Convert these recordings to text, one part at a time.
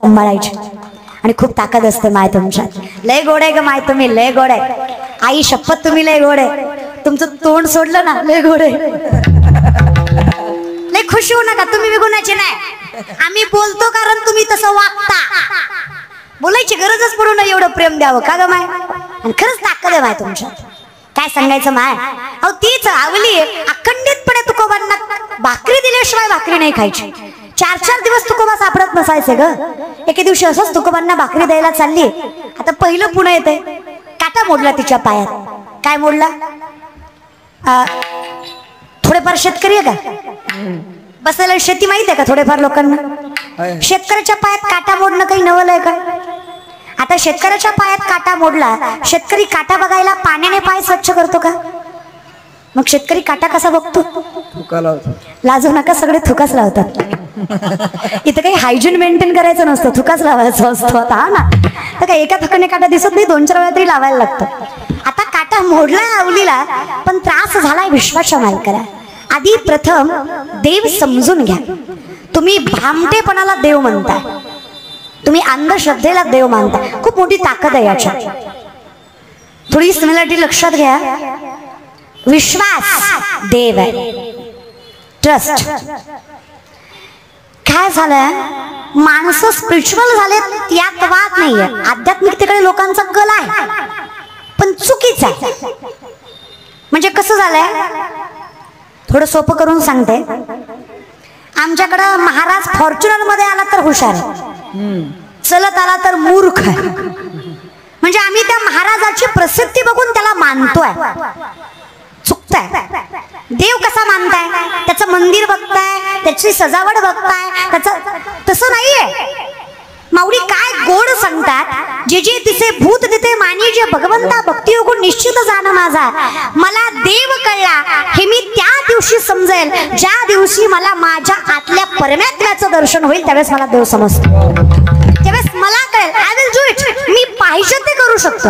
सांभाळायची आणि खूप ताकद असते माय तुमच्यात. लय गोड आहे ग माय तुम्ही, लय गोड आहे. आई शपथ तुम्ही लय गोड आहे. तुमचं तोंड सोडलं ना लय गोड आहे. लय खुश होऊ नका, तुम्ही विगुणाचे नाही. आम्ही बोलतो कारण तुम्ही तसं वागता. बोलायची गरजच पडू नये एवढं प्रेम द्यावं का ग माय. आणि खरंच ताकद आहे माय तुमच्यात. काय सांगायचं माय. अहो तीच आवली अखंडितपणे तुकोबांना भाकरी दिल्याशिवाय भाकरी नाही खायची. 4-4 दिवस तुकोबा सापडत नसायचे ग. एके दिवशी असंच तुकोबांना भाकरी द्यायला चालली. आता पहिलं पुणे येते, काटा मोडला तिच्या पायात. काय मोडला? थोडेफार शेतकरी आहे का बसायला शेती माहित आहे का थोडेफार लोकांना? शेतकऱ्याच्या पायात काटा मोडणं काही नवल आहे का? आता शेतकऱ्याच्या पायात काटा मोडला, शेतकरी काटा बघायला पाण्याने पाय स्वच्छ करतो का? मग शेतकरी काटा कसा बघतो? लाजू नका, सगळे थुकाच लावतात. इथं काही हायजीन मेंटेन करायचं नसतं, थुकाच लावायचं असतो. आता हा ना, तर काय एका थकाने काटा दिसत नाही, 2-4 वेळा तरी लावायला लागतं. आता काटा मोडला आवलीला, पण त्रास झालाय विश्वाच्या मालकाला. आधी प्रथम देव समजून घ्या. तुम्ही भामटेपणाला देव म्हणताय, तुम्ही अंधश्रद्धेला देव मानताय. खूप मोठी ताकद आहे याच्यात. थोडी सिमिलरिटी लक्षात घ्या. विश्वास देव आहे, ट्रस्ट. काय झालंय, माणसं स्पिरिच्युअल झाले यात वाद नाहीये. आध्यात्मिकतेकडे लोकांचा कल आहे, पण चुकीचं आहे. म्हणजे कसं झालंय, थोडं सोपं करून सांगते. आमच्याकडं महाराज फॉर्च्युनर मध्ये आला तर हुशार आहे, चलत आला तर मूर्ख आहे. म्हणजे आम्ही त्या महाराजाची प्रसिद्धी बघून त्याला मानतोय. चुकताय. देव कसा मानताय? त्याचं मंदिर बघताय, त्याची सजावट बघताय, त्याचं तसं नाहीये. माऊली काय गोड सांगतात, जे जे तिचे भूत तिथे मानी, जे भगवंता भक्ती योगून निश्चित जाण माझा. मला देव कळला हे मी त्या दिवशी समजेल ज्या दिवशी मला माझ्या आतल्या परमात्म्याचं दर्शन होईल. त्यावेळेस मला देव समजतो, त्यावेळेस मला कळेल. I will do it. मी पाहिजे ते करू शकतो.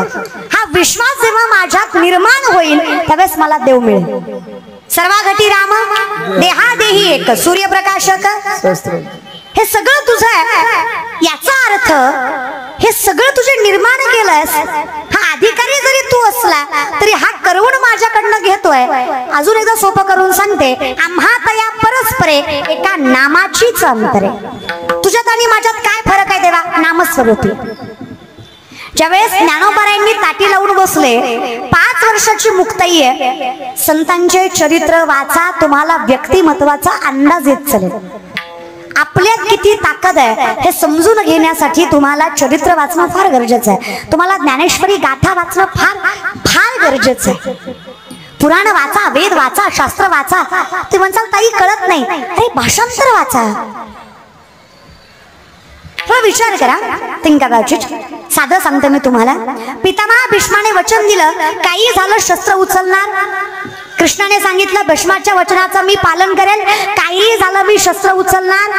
हा विश्वास जेव्हा माझ्यात निर्माण होईल त्यावेळेस मला देव मिळेल. सर्वाघटी राम देहादेही एक, सूर्यप्रकाशक हे सगळं तुझं आहे. याचा अर्थ हे सगळं तुझे निर्माण केलंस. हा अधिकारी जरी तू असला तरी हा करवण माझ्याकडनं घेतोय. अजून एकदा सोपं करून सांगते. आम्हात या परस्परे एका नामाचीच अंतरे. तुझ्यात आणि माझ्यात काय फरक आहे देवा? नामस्वरूपी. ज्यावेळेस ज्ञानोबारायांनी ताटी लावून बसले, 5 वर्षाची मुक्ताई आहे. संतांचे चरित्र वाचा, तुम्हाला व्यक्तिमत्वाचा अंदाज येत चालेल. आपल्यात किती ताकद आहे हे समजून घेण्यासाठी तुम्हाला चरित्र वाचणं फार गरजेचं आहे. तुम्हाला ज्ञानेश्वरी गाथा वाचणं फार फार गरजेचं आहे. पुराण वाचा, वेद वाचा, शास्त्र वाचा. ते म्हणसाल ताई कळत नाही, अरे भाषांतर वाचा. थोडा विचार करा, थिंक अबाउट इट. साधं सांगते मी तुम्हाला. पितामह भीष्माने वचन दिलं, काही झालं शस्त्र उचलणार. कृष्णाने सांगितलं भीष्माच्या वचनाचं मी पालन करेल, काही झालं मी शस्त्र उचलणार.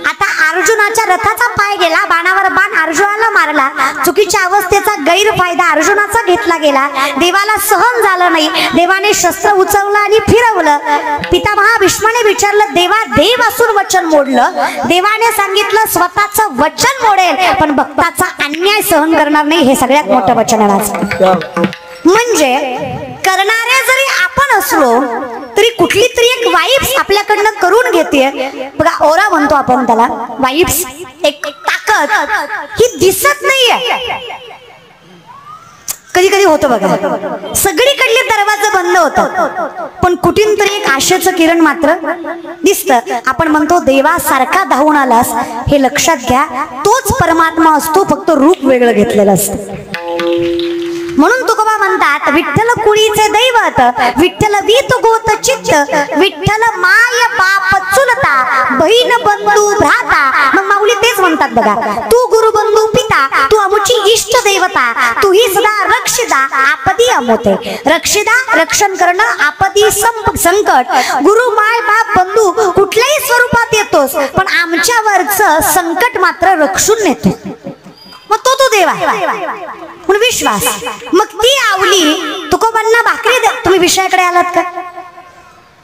आता अर्जुनाच्या रथाचा पाय गेला, बाणावर बाण अर्जुनाला मारला. चुकीच्या अवस्थेचा गैरफायदा अर्जुनाचा घेतला गेला. देवाला सहन झालं नाही, देवाने शस्त्र उचललं आणि फिरवलं. पितामहा भीष्माने विचारलं, देवा देव असून वचन मोडलं. देवाने सांगितलं स्वतःचं वचन मोडेल पण भक्ताचा अन्याय सहन करणार नाही. हे सगळ्यात मोठं वचन आहे. म्हणजे करणारे जरी आपण असलो तरी कुठली तरी एक वाइब्स आपल्याकडनं करून घेते बघा. ओरा म्हणतो आपण त्याला, वाइब्स. एक ताकद ही दिसत नाहीये. कधी कधी होतं बघा, सगळीकडले दरवाजे बंद होतात पण कुठून तरी एक आशेचं किरण मात्र दिसतं. आपण म्हणतो देवासारखा धावून आलास, हे लक्षात घ्या. तोच परमात्मा असतो, फक्त रूप वेगळं घेतलेलं असतं. म्हणून तुकोबा म्हणतात, विठ्ठल कुळीचे दैवत, विठ्ठल वीत गोत चित्त, विठ्ठल माय बाप चुलता, बहीण बंधू भ्राता. मग माऊली तेच म्हणतात बघा, तू गुरु बंधू पिता, तू अमुची इष्ट देवता, तू ही सदा रक्षिता, आपदी अमोते. रक्षिता रक्षण करणं, आपदी संकट. गुरु माय बाप बंधू कुठल्याही स्वरूपात येतोस, पण आमच्यावरचं संकट मात्र रक्षून नेतो. मग तो देवा म्हणून विश्वास. मग ती आवली तुकोबांना भाकरी दे. तुम्ही विषयाकडे आलात का?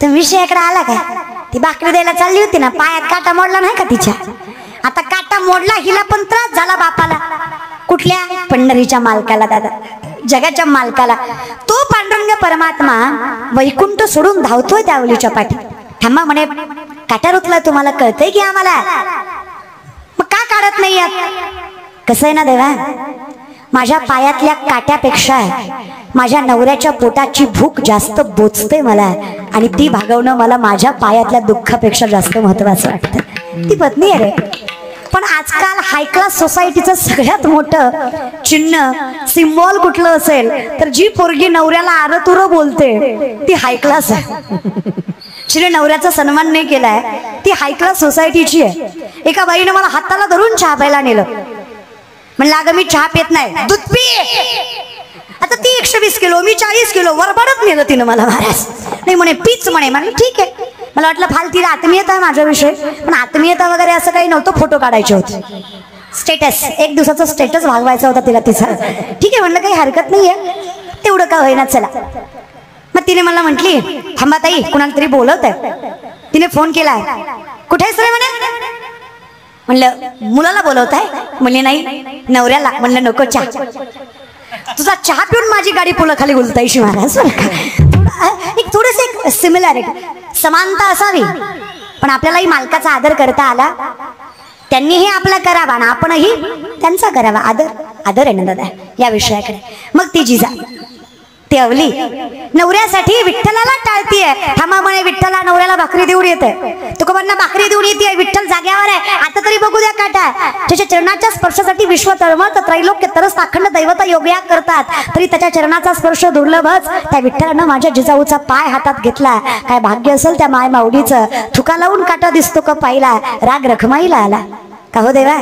तुम्ही विषयाकडे आला का? ती भाकरी द्यायला चालली होती ना, पायात काटा मोडला नाही का तिच्या? आता काटा मोडला, हिला पण त्रास झाला बापाला. कुठल्या? पंढरीच्या मालकाला, दादा जगाच्या मालकाला. तो पांडुरंग परमात्मा वैकुंठ सोडून धावतोय त्या अवलीच्या पाठी. थांबा म्हणे, काटा रुतला तुम्हाला कळतंय की आम्हाला, मग का काढत नाही आहात? कसं आहे ना देवा, माझ्या पायातल्या काट्यापेक्षा माझ्या नवऱ्याच्या पोटाची भूक जास्त बोचते मला, आणि ती भागवणं मला माझ्या पायातल्या दुःखापेक्षा जास्त महत्वाचं वाटतं. ती पत्नी आहे रे. पण आजकाल हाय क्लास सोसायटीचं सगळ्यात मोठं चिन्ह, सिम्बॉल कुठलं असेल तर जी पोरगी नवऱ्याला आरतुर बोलते ती हाय क्लास आहे. जिने नवऱ्याचा सन्मान नाही केलाय ती हाय क्लास सोसायटीची आहे. एका बाईने मला हाताला धरून चहा प्यायला नेलं. म्हणलं अगं मी चहा पित नाही, दूध पी. आता ती 120 किलो, मी 40 किलो, वरबडत नेलं तिनं मला महाराज. नाही म्हणे पीच म्हणे. म्हणलं ठीक आहे. मला वाटलं फाल तिला आत्मीयता आहे माझ्याविषयी, पण आत्मीयता वगैरे असं काही नव्हतं, फोटो काढायचे होते. स्टेटस, एक दिवसाचा स्टेटस भागवायचा होता तिला तिचा. ठीक आहे म्हणलं काही हरकत नाहीये, तेवढं का होईना चला. मग तिने मला म्हटली थांबा ताई कुणाला तरी बोलवत आहे. तिने फोन केलाय. कुठे आहेस रे म्हणे. म्हणलं मुलाला बोलवताय. म्हणले नाही नवऱ्याला. म्हणलं नको चहा, तुझा चहा पिऊन माझी गाडी पुला खाली गुलतायशी महाराज. एक थोडस एक सिमिलॅरिटी, समानता असावी, पण आपल्यालाही मालकाचा आदर करता आला. त्यांनीही आपला करावा आणि आपणही त्यांचा करावा. आदर आहे ना दादा या विषयाकडे. मग ती जिजा ती अवली नवऱ्यासाठी विठ्ठलाला टाळतीये. थांबा म्हणे, विठ्ठला नवऱ्याला भाकरी देऊन येते, तुकोबांना भाकरी देऊन येते, विठ्ठल जाग्यावर आहे, आता तरी बघू द्या काटा. त्याच्या चरणाच्या स्पर्शासाठी विश्व तळमळत, त्रैलोक्य तरस, अखंड दैवता योगया करतात, तरी त्याच्या चरणाचा स्पर्श दुर्लभच. त्या विठ्ठलानं माझ्या जिजाऊचा पाय हातात घेतला. काय भाग्य असेल त्या माय माऊलीचं. थुका लावून काटा दिसतो का पाहिला, राग रखमाईला आला. का हो देवा,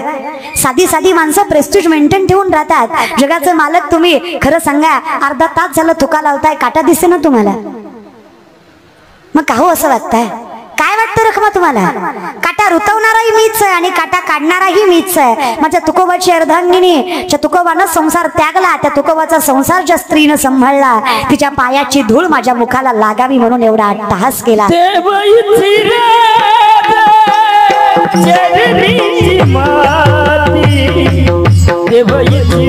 साधी साधी माणसं प्रेस्टिज मेंटेन ठेवून राहतात. जगाचे मालक तुम्ही, खरं सांगा अर्धा तास झालं थुका लावताय, काटा दिसते ना तुम्हाला. मग का हो असं वाटतंय? काय वाटतं रखमा तुम्हाला? काटा रुतवणाराही मीच आहे आणि काटा काढणाराही मीच आहे. माझ्या तुकोबाची अर्धांगिनी, त्या तुकोबानं संसार त्यागला, त्या तुकोबाचा संसार ज्या स्त्रीनं सांभाळला, तिच्या पायाची धूळ माझ्या मुखाला लागावी म्हणून एवढा अट्टहास केला. चरणी माती देवयची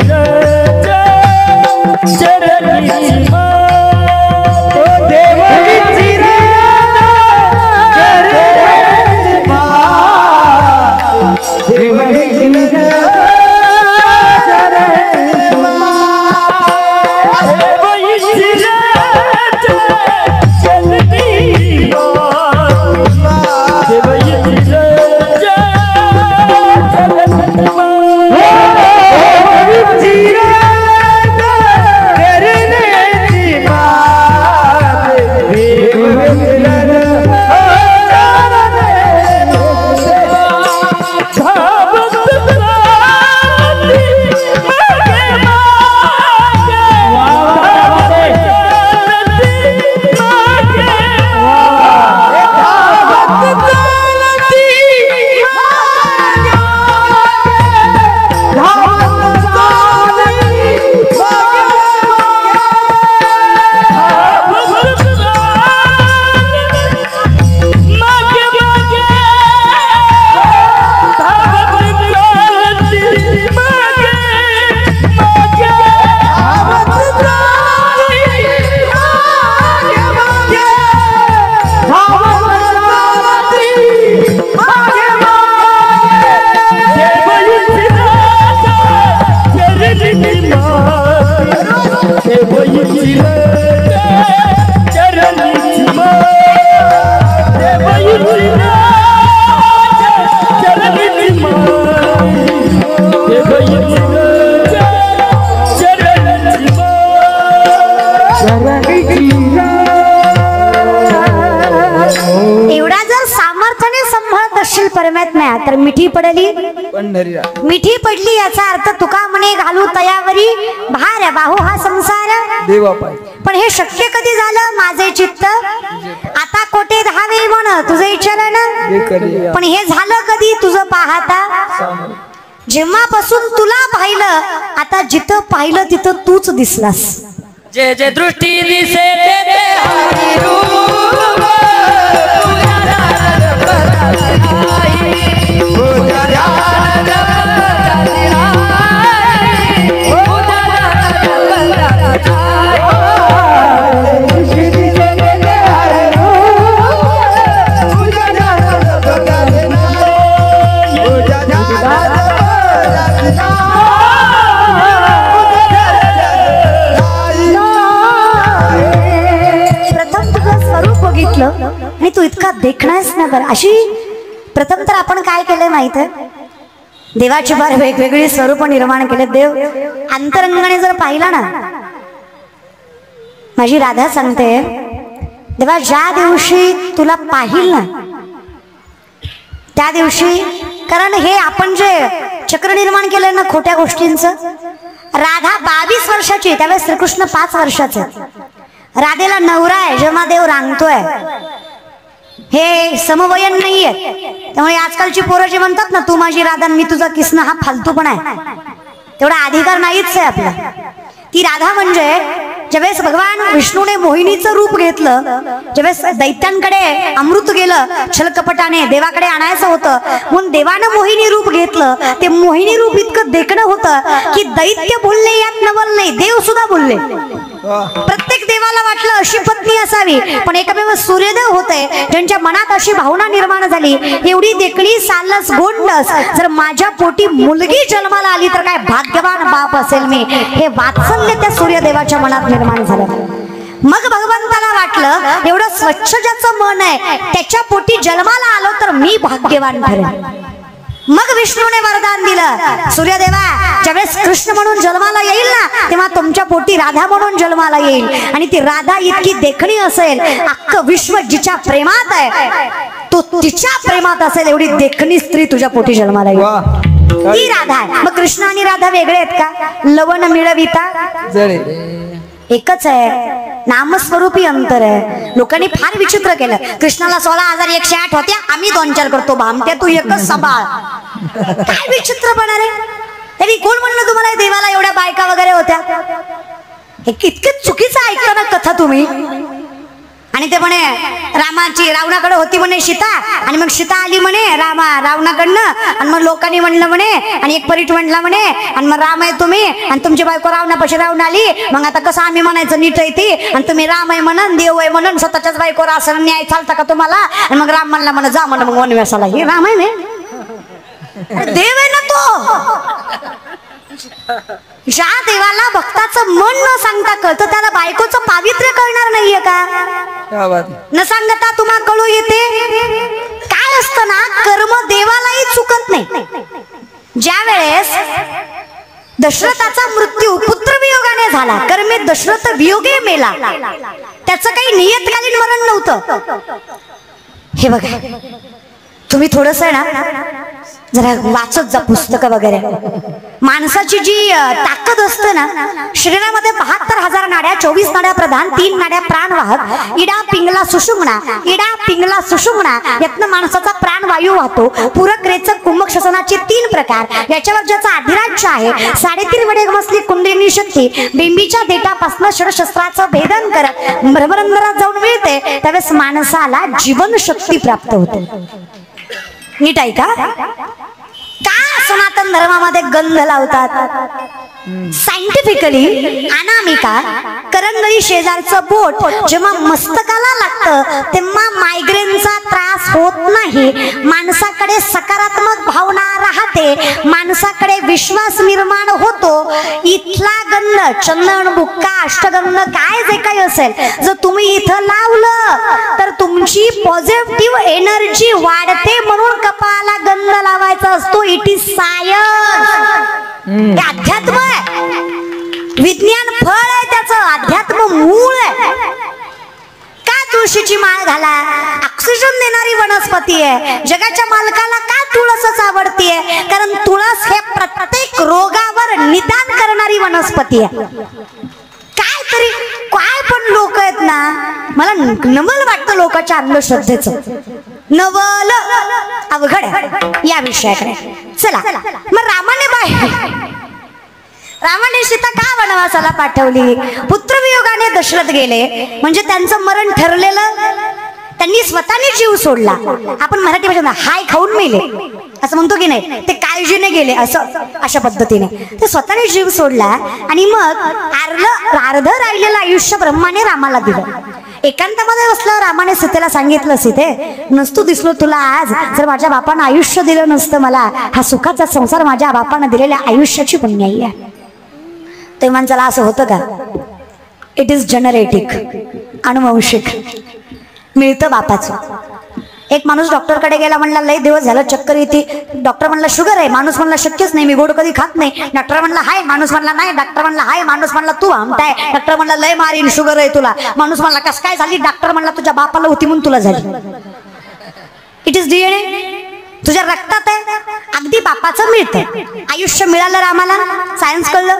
चरणी माती देवयची परमात्मा तर मिठी पडली मिठी पडली याचा अर्थ तुका म्हणे घालू तयावरी भार बाहू हा संसार देवा पाय. पण हे शक्य कधी झालं? माझे चित्त आता कोठे धावे म्हण तुझं इच्छा ना. पण हे झालं कधी? तुझं पाहता जेव्हापासून तुला पाहिलं, आता जिथं पाहिलं तिथं तूच दिसलास. जे जे दृष्टी दिसे ते हरी रूप इतका देखणा आहेस ना बरं. अशी प्रथम तर आपण काय केलंय माहित आहे, देवाची फार वेगवेगळी स्वरूप निर्माण केले. देव अंतरंगाने जर पाहिला ना, माझी राधा सांगते, देवा ज्या दिवशी तुला पाहिल ना त्या दिवशी, कारण हे आपण जे चक्र निर्माण केलंय ना खोट्या गोष्टींचं, राधा 22 वर्षाची, त्यावेळेस श्रीकृष्ण 5 वर्षाचे. राधेला नवरा आहे जेव्हा देव रांगतोय, हे समवयन नाहीये. त्यामुळे आजकालची पोरं जे म्हणतात ना, तू माझी राधा मी तुझा कृष्ण, हा फालतूपणा आहे. तेवढा अधिकार नाहीच आहे आपला. ती राधा म्हणजे ज्यावेळेस भगवान विष्णूने मोहिनीचं रूप घेतलं, ज्यावेळेस दैत्यांकडे अमृत गेलं छलकपटाने देवाकडे आणायचं होतं, म्हणून देवानं मोहिनी रूप घेतलं. ते मोहिनी रूप इतकं देखणं होतं की दैत्य बोलले यात नवल नाही, देव सुद्धा बोलले. प्रत्येक देवाला वाटलं अशी पत्नी असावी, पण एकमेव सूर्यदेव होते ज्यांच्या मनात अशी भावना निर्माण झाली, एवढी देखणी सालस गोंडस, जर माझ्या पोटी मुलगी जन्माला आली तर काय भाग्यवान बाप असेल मी, हे वात्सल्य त्या सूर्यदेवाच्या मनात निर्माण झालं. मग भगवंताला वाटलं एवढं स्वच्छ ज्याचं मन आहे त्याच्या पोटी जन्माला आलो तर मी भाग्यवान ठरेन. मग विष्णूने वरदान दिलं, सूर्यदेवा ज्यावेळेस कृष्ण म्हणून जन्माला येईल ना तेव्हा तुमच्या पोटी राधा म्हणून जन्माला येईल. आणि ती राधा इतकी देखणी असेल, अख्खं विश्व जिच्या प्रेमात आहे तो तिच्या प्रेमात असेल एवढी देखणी स्त्री तुझ्या पोटी जन्माला येईल. ती राधा आहे. मग कृष्ण आणि राधा वेगळे आहेत का? लवण मिळविता एकच आहे, नामस्वरूपी अंतर आहे. लोकांनी फार विचित्र केलं. कृष्णाला 16,108 होत्या, आम्ही 2-4 करतो. भामट्या तू एकच सांभाळ. काय विचित्रपणा रे. तरी कोण म्हणलं तुम्हाला देवाला एवढ्या बायका वगैरे होत्या? हे कितके चुकीचं ऐकलं ना कथा तुम्ही. आणि ते म्हणे रामाची रावणाकडे होती म्हणे सीता, आणि मग सीता आली म्हणे रावणाकडनं, आणि मग लोकांनी म्हणलं म्हणे, आणि एक परीट म्हणला म्हणे, आणि मग राम आहे तुम्ही, आणि तुमची बायको रावणापाशी रावण आली, मग आता कसं आम्ही म्हणायचं नीट आहे ती, आणि तुम्ही राम आहे म्हणून देव आहे म्हणून स्वतःच्याच बायकोवर असं न्याय चालता का तुम्हाला? आणि मग राम म्हणला म्हणे जा म्हणे मग वनवासाला. हे राम आहे ना, देव आहे ना तो. ज्या देवाला भक्ताचं मन न सांगता कळतं त्याला बायकोचं पावित्र्य कळणार नाहीये का? न सांगता तुम्हाला कळू येते. काय असतं ना, कर्म देवालाही चुकत नाही. ज्या वेळेस दशरथाचा मृत्यू पुत्रवियोगाने झाला, कर्मे दशरथ वियोगे मेला, त्याचं काही नियतकालीन मरण नव्हतं. हे बघा, तुम्ही थोडस ना जरा वाचत जा पुस्तकं वगैरे. माणसाची जी ताकद असते ना, शरीरामध्ये 72,000 नाड्या, 24 नाड्या प्रधान, 3 नाड्या प्राणवाहक, इडा पिंगला सुषुम्ना, इडा पिंगला सुषुम्ना, यातनं माणसाचा प्राणवायू वाहतो. पूरक, रेचक, कुंभक श्वसनाचे 3 प्रकार, याच्यावर ज्याचा अधिराज्य आहे. 3.5 वडे गमसली कुंडलिनी शक्ती, बिंबीच्या देठापासून षडशस्त्राचं भेदन करत भ्रमरंध्रात जाऊन मिळते, त्यावेळेस माणसाला जीवनशक्ती प्राप्त होते. नीट आहे का? सनातन धर्मामध्ये गंध लावतात. सायंटिफिकली अनामिका, करंगळी शेजारचं बोट जेव्हा मस्तकाला लागतं तेव्हा मायग्रेनचा त्रास होत नाही. माणसाकडे सकारात्मक भावना राहते, माणसाकडे विश्वास निर्माण होतो. इथला गंध, चंदन, बुक्का, अष्टगंध काय जे काही असेल, जर तुम्ही इथं लावलं तर तुमची पॉझिटिव्ह एनर्जी वाढते. म्हणून कपाळाला गंध लावायचा असतो. It is science. अध्यात्म आहे, विज्ञान फळ आहे, त्याचं अध्यात्म मूळ आहे. का तुळशीची माळ घाला? ऑक्सिजन देणारी वनस्पती आहे. जगाच्या मालकाला का तुळसच आवडतीये? कारण तुळस हे प्रत्येक रोगावर निदान करणारी वनस्पती आहे. काय तरी काय पण लोक आहेत ना, मला नवल वाटतं लोकांच्या अंधश्रद्धेचं. नवल अवघड आहे या विषयाकडे. चला मग रामाने सीता का वनवासाला पाठवली? पुत्रवियोगाने दशरथ गेले, म्हणजे त्यांचं मरण ठरलेलं. त्यांनी स्वतःने जीव सोडला. आपण मराठी भाषेत हाय खाऊन मेले असं म्हणतो की नाही, ते काळजीने गेले असं, अशा पद्धतीने ते स्वतःने जीव सोडला. आणि मग अर्ध राहिलेलं आयुष्य ब्रह्माने रामाला दिलं. एकांतामध्ये बसलं रामाने सीतेला सांगितलं, सीते नसतो दिसलो तुला आज, जर माझ्या बापानं आयुष्य दिलं नसतं मला, हा सुखाचा संसार माझ्या बापानं दिलेल्या आयुष्याची पुण्याई आहे. ते माणसाला असं होतं का? इट इज जेनेटिक, अनुवंशिक. मिळतं बापाचं. एक माणूस डॉक्टरकडे गेला, म्हणला लय दिवस झालं चक्कर येते. डॉक्टर म्हणला शुगर आहे. माणूस म्हणला शक्यच नाही, मी गोड कधी खात नाही. डॉक्टर म्हणला हाय. माणूस म्हणला नाही. डॉक्टर म्हणला हाय. माणूस म्हणला तू आमताय. डॉक्टर म्हणला लय मारीन, शुगर आहे तुला. माणूस म्हणला कस काय झाली. डॉक्टर म्हणला तुझ्या बापाला होती म्हणून तुला झाली. इट इज डीएनए, तुझ्या रक्तात आहे. अगदी बापाचं मिळतं. आयुष्य मिळालं रामाला, सायन्स कळलं.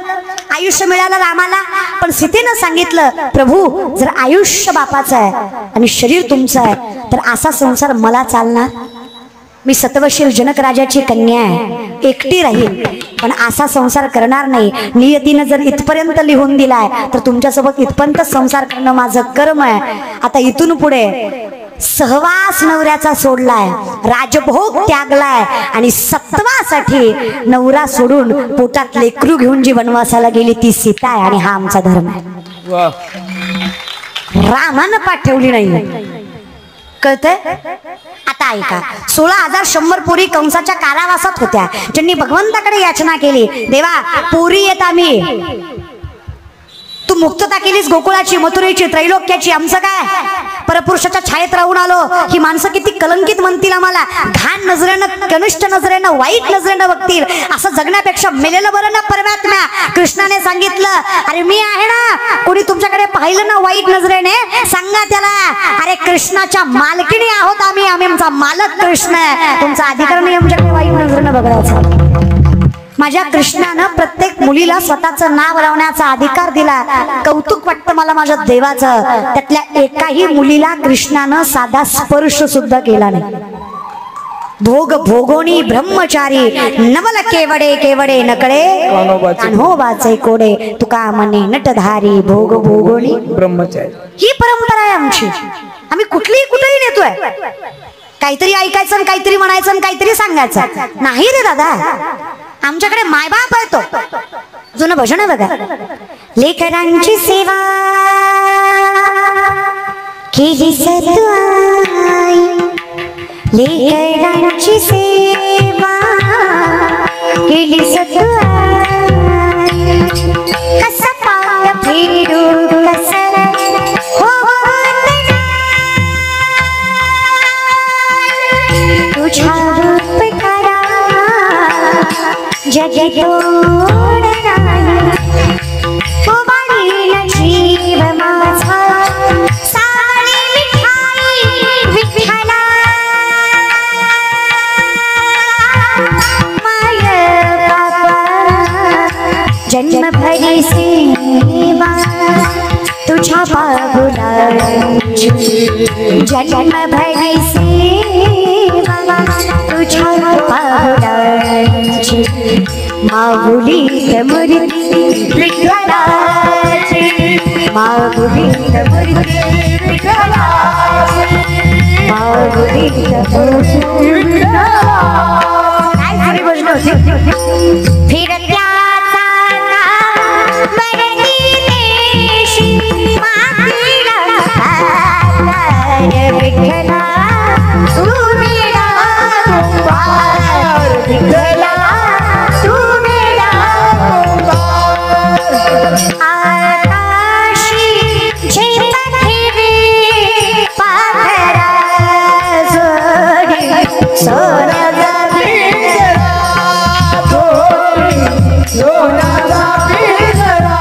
आयुष्य मिळालं रामाला, पण सीतेनं सांगितलं प्रभू जर आयुष्य बापाचं आहे आणि शरीर तुमचं आहे तर असा संसार मला चालणार. मी सत्वशील जनक राजाची कन्या आहे, एकटी राहील, पण असा संसार करणार नाही. नियतीनं जर इथपर्यंत लिहून दिलाय तर तुमच्यासोबत इथपर्यंत संसार करणं माझं कर्म आहे. आता इथून पुढे सहवास नवऱ्याचा सोडलाय, राजभोग त्यागलाय आणि सत्वासाठी नवरा सोडून पोटात लेकरू घेऊन जी वनवासाला गेली ती सीता आहे. आणि हा आमचा धर्म आहे. रामानं पाठवली नाही, कळतंय. आता ऐका, 16,100 पोरी कंसाच्या कारावासात होत्या, ज्यांनी भगवंताकडे याचना केली, देवा पोरी येत आम्ही, तू मुक्तता केलीस गोकुळाची, मथुरेची, त्रैलोक्याची, आमचं काय. परपुरुषाच्या छायेत राहून आलो. ही माणसं किती कलंकित म्हणतील आम्हाला, घाण नजरेनं, कनिष्ठ नजरेनं, वाईट नजरेनं बघतील. असं जगण्यापेक्षा मेलेलं बरं ना परमात्म्या. कृष्णाने सांगितलं अरे मी आहे ना, कोणी तुमच्याकडे पाहिलं ना वाईट नजरेने, सांगा त्याला अरे कृष्णाच्या मालकीने आहोत आम्ही, आमचा मालक कृष्ण आहे, तुमचा अधिकार नाही आमच्याकडे वाईट नजरेनं बघायचा. माझ्या कृष्णानं प्रत्येक मुलीला स्वतःचं नाव लावण्याचा अधिकार दिला. कौतुक वाटतं मला माझ्या देवाचं, त्यातल्या एकाही मुलीला कृष्णानं साधा स्पर्श सुद्धा केला नाही. भोग भोगोनी ब्रह्मचारी, नवल केवडे केवडे नकडे, कान्होबाचे कोडे, तुका म्हणे नटधारी, भोग भोगोनी ब्रह्मचारी. ही परंपरा आहे आमची. आम्ही कुठेही नेतोय. काहीतरी ऐकायचं आणि काहीतरी म्हणायचं आणि काहीतरी सांगायचं नाही रे दादा. आमच्याकडे मायबाप आहे. तो जुनं भजन आहे बघा, लेकरांची सेवा केली सतुआई, लेकरांची सेवा केली सतुआई, कसा पाय फेडू कसा हो तुझ्या रूप करा जगे तोड नाही, हो बाळीला जीव माझा साडी मिठाई विठ्ठला, माय बाबा जन्मभरी सेवा तुझ्या बाबुलाची, जन्मभरी सेवा तुझ्या बाबुलाची, माऊलीत मूर्ती विठ्ठलाची, माऊलीत मूर्ती विठ्ठलाची, माऊलीत मूर्ती विठ्ठलाची. काय खरी गोष्ट होती. फिरत्या विठ्ठला विठ्ठला तू मेरा आकाशी झेपा ठेवी पाखरा जोडी, सोन्याचा पिंजरा जोडी, सोन्याचा पिंजरा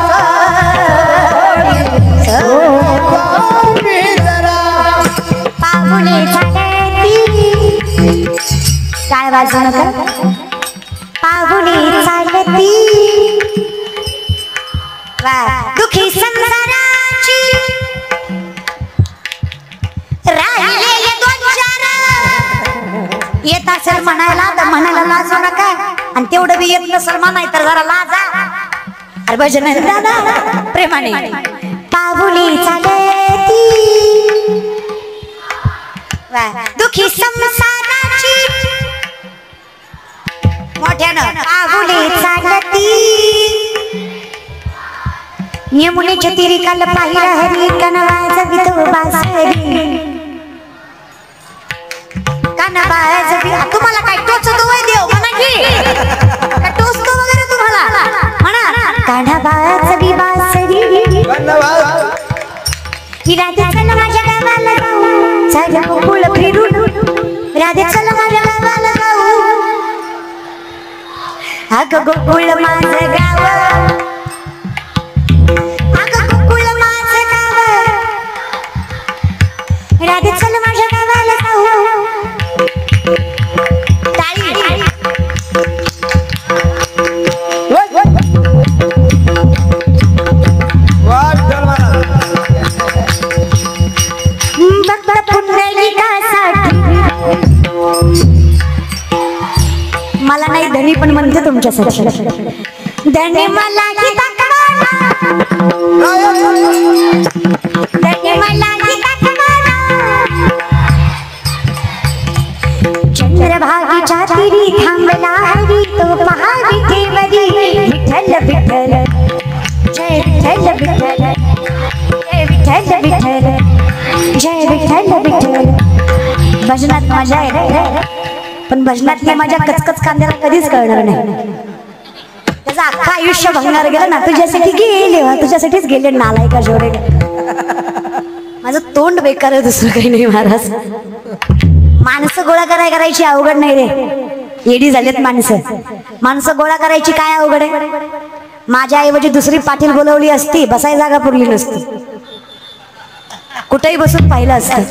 सोन्याचा पिंजरा, पाहुणे झाडती काय वाजू नका, पाहुणे चालती दुखी संसाराची, राहिलेले दोन चार. येत असेल म्हणायला तर म्हणायला लाजू नका, आणि तेवढं बी येत नसेल म्हणाय तर जरा लाजा. अरे भजन दादा प्रेमाने, पाहुणे चालती दुखी संसाराची, मोठ्यानं पाहुणे चालती, यमुनेच्या तीरी काल पाहिला हरी, कनवाज विधो बासरी, कनवाज तुम्हाला काय टोचतो वय देव म्हणा की टोचतो वगैरे तुम्हाला म्हणा, कनवाज बासरी ही राजा चल माझ्या गावाला जाऊ, साऱ्या गोकुळ फिरून अगं गोकुळ माझं गाव, अगं गोकुळ माझं गाव, राधे चल माझ्या गावाला जाऊ. टाळी भक्त पुंडलिकासाठी. मला नाही धनी पण म्हणते तुमच्यासाठी. धनी मला की दाखवाना, धनी मला की दाखवाना. चंद्रभागेच्या तिरी थांबला हरी तो पहा विठेवरी. विठ्ठल विठ्ठल जय विठ्ठल विठ्ठल, जय विठ्ठल विठ्ठल, जय विठ्ठल विठ्ठल. भजनात मजा आहे पण भजनातली माझ्या कचकच कांद्याला कधीच कळणार नाही. त्याचं अख्खा आयुष्य भंगार गेलं ना. तुझ्यासाठी गेले, तुझ्यासाठीच गेले नालायका जोडे. माझं तोंड बेकार आहे, दुसरं काही नाही महाराज. माणसं गोळा करायची अवघड नाही रे. येडी झालेत माणसं. माणसं गोळा करायची काय अवघड आहे. माझ्या ऐवजी दुसरी पाटील बोलवली असती, बसाय जागा पुरली नसती. कुठेही बसून पाहिलं असतं.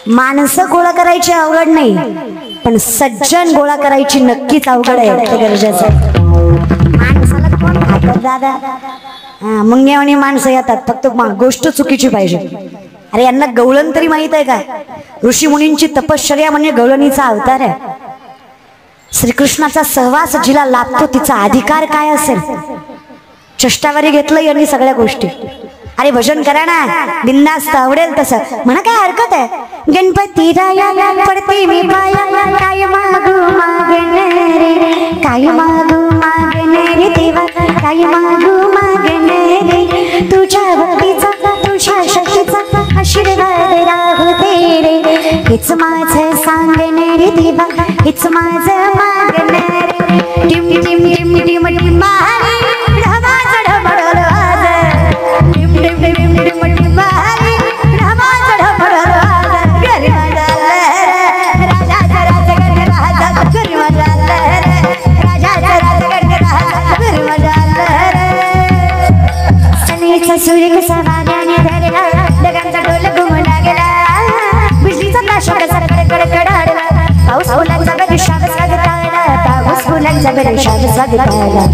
माणसं गोळा करायची अवघड नाही पण सज्जन गोळा करायची नक्कीच अवघड आहे. ते गरजेचं आहे. माणसाला कोण खातात दादा? मुंग्यावानी माणसं येतात, फक्त गोष्ट चुकीची पाहिजे. अरे यांना गवळण तरी माहित आहे का? ऋषी मुनींची तपश्चर्या म्हणजे गवळणीचा अवतार आहे. श्रीकृष्णाचा सहवास जिला लाभतो तिचा अधिकार काय असेल? चष्टावारी घेतलं यांनी सगळ्या गोष्टी. अरे भजन करा ना, बिंदास्त आवडेल तसं म्हणा, काय हरकत आहे. गणपती राया पडते मी पाया, काय मागू मागणे रे, काय मागू मागणे रे देवा, काय मागू मागणे रे. तुझ्या भक्तीचा तुझ्या शक्तीचा आशीर्वाद राहू दे रे. हेच माझं सांगणे रे देवा, हेच माझं मागणे रे. टिम टिम टिम टिम टिम मारी ढमा चढमडल आज, टिम टिम टिम टिम टिम मारी ढमा चढमडल आज. घरी मजाल राजाचा राजगड राजा, घरी मजाल राजाचा राजगड राजा, घरी मजाल. सनीचा सूर्य कसा वाऱ्याने धरला, ढगांचा डोल घुमला गेला, बिजलीचा ताशा कसा कडकडाडला. पाऊस फुलांचा गडशाब स्वागताला, पाऊस फुलांचा गडशाब स्वागताला.